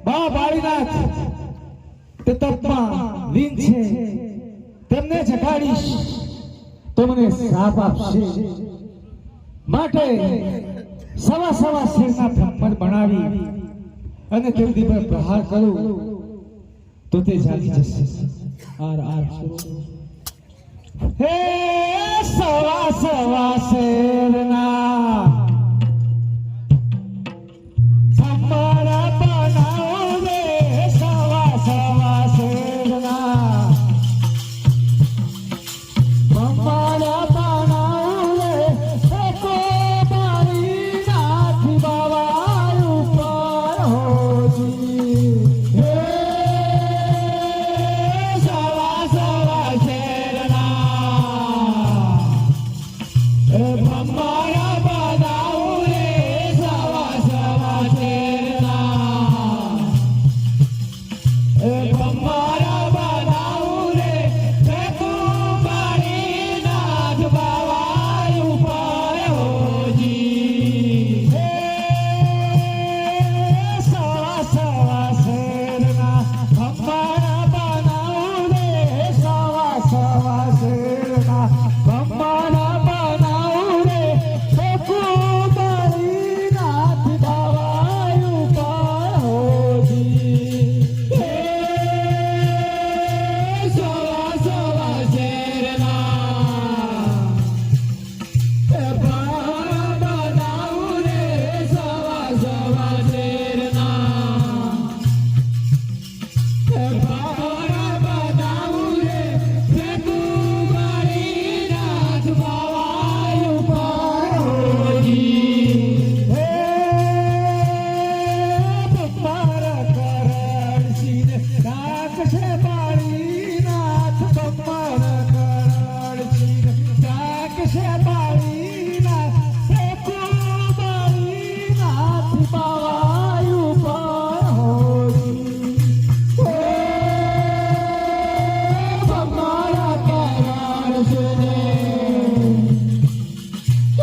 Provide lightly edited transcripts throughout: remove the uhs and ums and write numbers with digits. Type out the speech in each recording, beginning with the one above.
બા બાળીનાથ તે તપમાં લીન છે, તેમને જગાડીશ તો મને શાપ આપશે. માટે સવા શેરના બ્રાહ્મણ બનાવી અને તેમની પર પ્રહાર કરું તો તે જાગી જશે. આર આર હે સવા શેરના અમારા બનાવ રે, સવા શેરના અમારા બનાવ રે, એકો બારી નાથી બાવા ઉપર હોજી. હે સવા શેરના એ અમારા બનાવ રે, સવા શેરના એ અમારા બનાવ રે, એકો બારી નાથ બાવા ઉપર હોજી. હે સવા શેરના અમારા બનાવ રે, સવા શેરના અમારા બનાવ રે, એકો બારી નાથ બાવા ઉપર હોજી. હે સવા શેરના એ બારા બનાવ રે, સવા શેરના એ બારા બનાવ રે, એકો બારી નાથ બાવા ઉપર હોજી. હે બમ્મારા કરણસિંહ નાક છે બાળી નાથ, બમ્મારા કરણસિંહ નાક છે બાળી નાથ, એકો બાળી નાથ બાવા ઉપર હોજી. હે બમ્મારા કરણસિંહ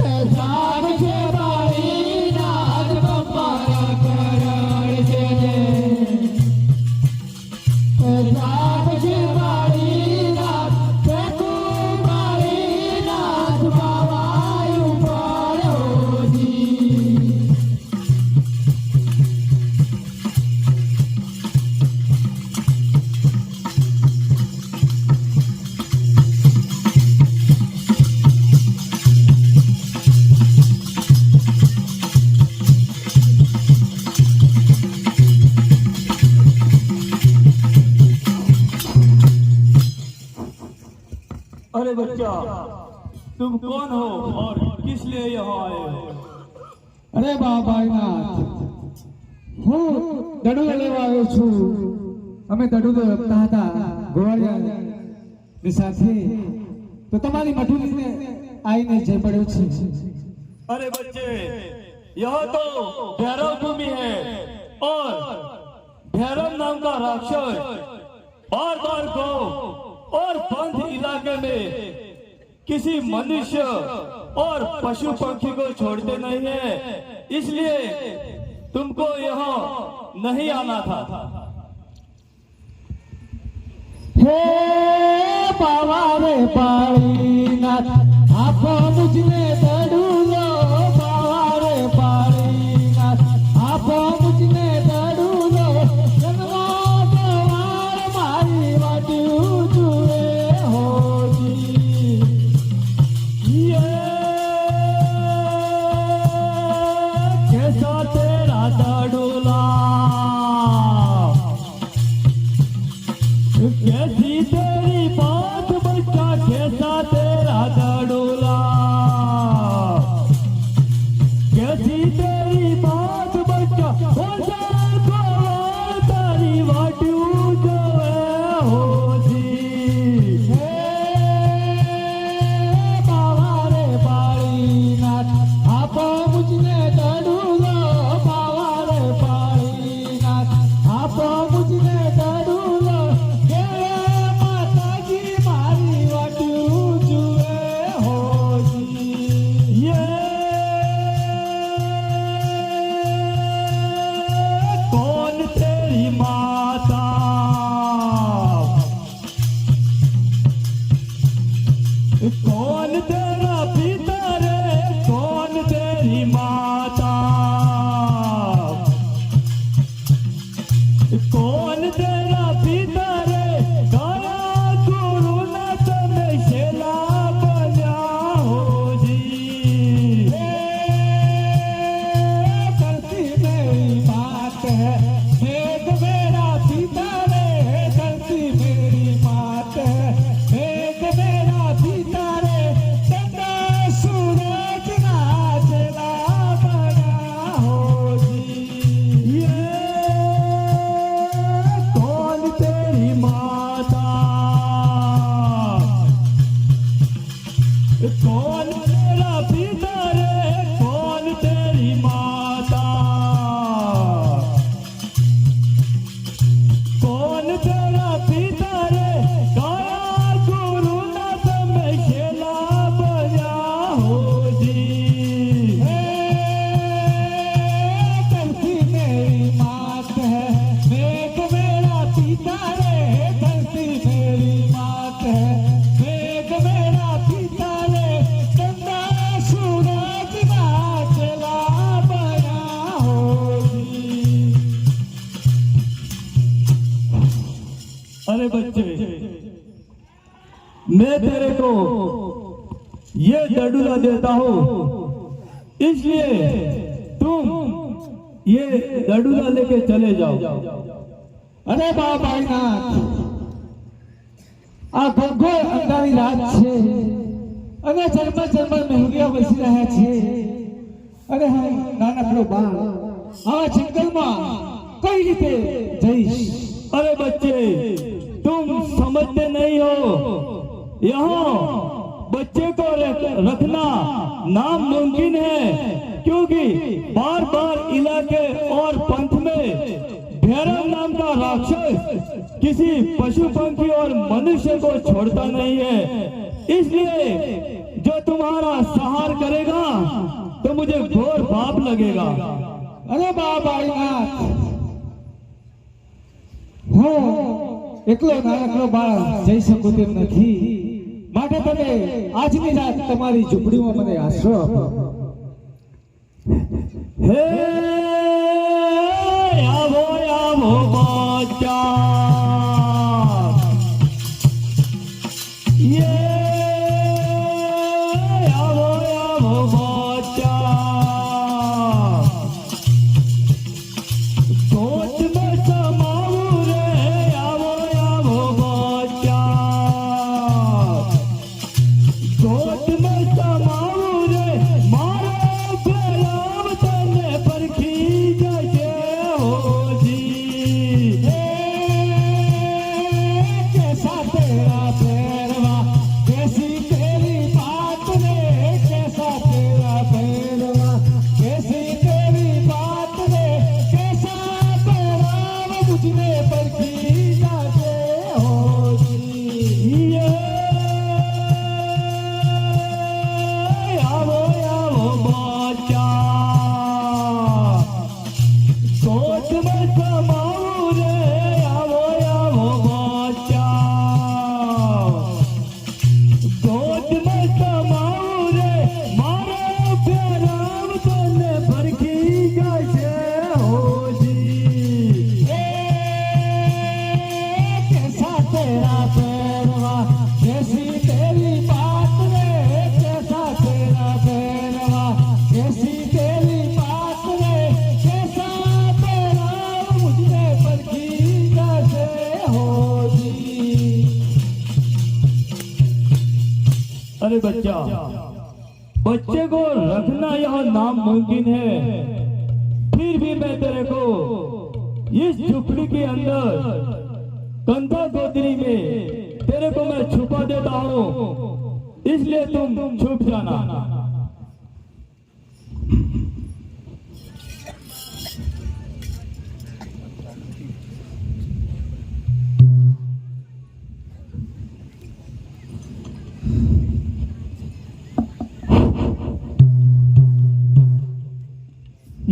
એ જાગ છે બાળી નાથ, બમ્મારા કરણસિંહ એ જાગ છે બાળી નાથ, એકો બાળી નાથ બાવા ઉપર હોજી. अरे बच्चा, तुम कौन हो और किस लिए यहाँ आए हो? અરે બા બાળીનાથ, હું દડુલો લેવા આવ્યો છું. અમે દડુલો રમતા હતા ગોવાળિયા ની સાથે, તો તમારી મઢુલીને આવીને જઈ પડ્યો છે. अरे बच्चे, यह तो भैरव भूमि है और भैरव नाम का राक्षस बार बार गौ और पंथ इलाके में किसी मनुष्य और पशु पक्षी को छोड़ते नहीं है, इसलिए तुमको यहाँ नहीं आना था. હે બાવા રે બાળીનાથ, આપો મુજને દડુલો, બાવા રે બાળીનાથ, આપો મુજને દડુલો, જન્મા ગવાર મારી વાટ્યું જુએ હોજી. ये कैसा तेरा दाडूला, कैसी तेरी बात बच्चा, कैसा तेरा दाडूला. कौन तेरा पिता रे, कौन तेरी माता, कौन तेरा पिता रे, गाया गुरु ना तुम्हें शेला बना हो जी। धरती मेरी मात है, मेघ मेरा पिता रे, धरती मेरी मात है, मेघ मेरा पिता रे, चंद्र सूरज ना चला बना हो जी। ये कौन तेरी माता, कौन तेरा पिता रे, कौन तेरी माता, कौन तेरा पिता रे, गाया गुरु ना तुम्हें शेला बना हो जी। धरती मेरी मात है, मेघ मेरा पिता रे, धरती मेरी मात है, मेघ मेरा पिता रे, चंद्र सूरज ना चला बना हो जी। अरे बच्चे, मैं तेरे को ये दड़ूरा देता हूँ, इसलिए तुम ये दड़ूरा लेके चले जाओ। અરે બાબાનાથ, આ ઘોઘોર અંધારી રાત છે અને જન્મ જન્મ મહેંગીઓ બેસી રહ્યા છે અને હું નાનકડો બાળ આવા જંગલમાં કઈ રીતે જઈશ? अरे बच्चे, तुम समझते नहीं हो, यहाँ बच्चे को रखना नामुमकिन है, क्योंकि बार बार इलाके और पंथ में भैरव नाम का राक्षस किसी पशु पंखी और मनुष्य को छोड़ता नहीं है। इसलिए जो तुम्हारा सहार करेगा तो मुझे घोर पाप लगेगा। અરે બાબાનાથ, હું એકલો નાનકડો બાળ જઈ શકું તેમ નથી, માટે તમે આજની રાત તમારી ઝૂંપડીમાં મને આશરો આપો. हे आवो आवो बच्चा, ये आवो आवो बच्चा, सोच में समाऊ रे, आवो आवो बच्चा, सोच में समाऊ रे, मारो बेराम तने परखी जैसे हो जी। कैसा तेरा पैरवा, कैसी तेरी बात रे, कैसा तेरा पैरवा, कैसी तेरी बात रे, कैसा पैराव मुझने परखी जाते हो जी। ये आवो आवो बच्चा, सोच में समाऊ रे, आवो आवो बच्चा, सोच में समाऊ रे, मारो बेराम तने परखी जैसे हो जी। कैसा तेरा पैरवा, कैसी तेरी बात रे, कैसा तेरा पैरवा, कैसी तेरी बात रे, कैसा पैराव मुझने परखी जैसे हो जी। अरे बच्चा, बच्चे को रखना यह नामुमकिन है, फिर भी मैं तेरे को इस झुपड़ी के अंदर कंधा गोदरी में तेरे को मैं छुपा देता हूँ, इसलिए तुम छुप जाना।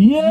ये